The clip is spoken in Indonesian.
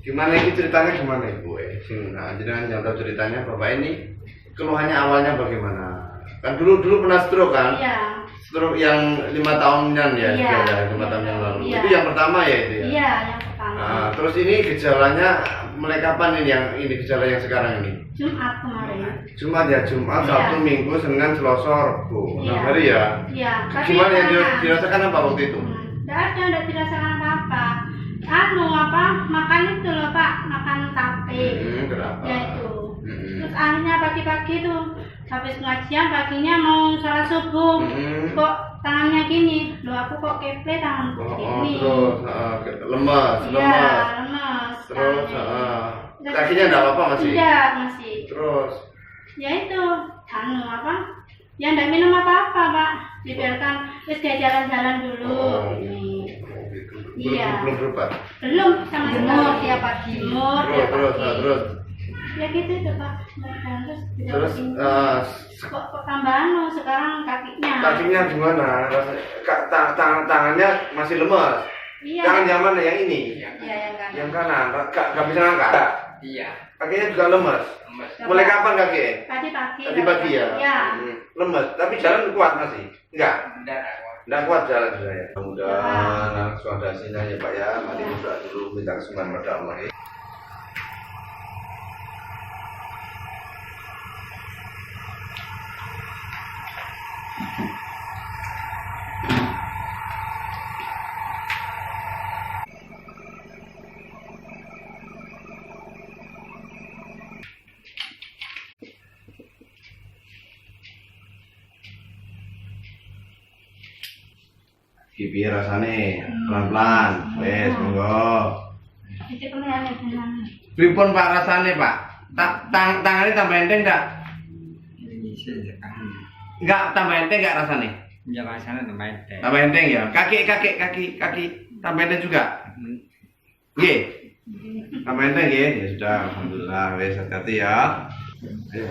Gimana ini ceritanya gimana Ibu? Jangan tahu ceritanya Bapak ini keluhannya awalnya bagaimana? Kan dulu pernah stroke kan? Iya. Stroke yang 5 tahunan ya, Iya. 5 tahun yang lalu. Iya. Itu yang pertama ya itu ya? Iya, yang pertama. Nah, terus ini gejalanya mulai kapan ini gejala yang sekarang ini? Jumat kemarin. Jumat ya, Jumat, Iya. Sabtu, Minggu, Senin, Selasa, Rabu. 6 Iya. hari ya? Iya. Gimana yang karena- dirasakan apa waktu itu? Tidak dirasakan apa-apa. Makan itu loh Pak, makan tape. Kenapa? Ya itu. Hmm. Terus akhirnya pagi-pagi tuh habis ngajian paginya mau sholat subuh. Kok tangannya gini? Loh aku kok keple tanganku gini. Terus lemas. Iya, lemes. Terus tangannya. kakinya enggak apa-apa masih? Tidak, masih. Terus Ya itu, ya enggak minum apa-apa Pak. Dibiarkan terus dia jalan-jalan dulu. Ini. gitu. Iya. Belum berubah. Belum sama Jemur sekali. tiap pagi. Jemur tiap pagi. Terus Ya gitu itu Pak. terus kok tambah sekarang kakinya. kakinya gimana? Tangannya masih lemas. Iya. Tangan yang mana? Yang ini? Iya, yang kan. Yang kanan. Gak bisa ngangkat. Iya. Kakinya juga lemas. Lemes. Mulai kapan kaki? Tadi pagi. Tadi pagi ya? Iya. Lemas. Tapi jalan kuat masih? Enggak? Enggak. Enggak kuat jalan saya. Mudah-mudahan anak suadasinya ya Pak ya. Mari berdoa dulu minta kesembuhan pada Allah ya. Pipi rasane pelan-pelan. Wes monggo. Itu kelihatannya gimana? Pripun Pak rasane Pak? Tangannya tambah enteng enggak? Ini sih kan. Enggak tambah enteng enggak rasane? Penjelasannya namanya teh. Tambah enteng ya. Kaki tambah enteng juga. Nggih. Tambah enteng nggih. Ya sudah, alhamdulillah. Wes hati-hati ya. Ayo,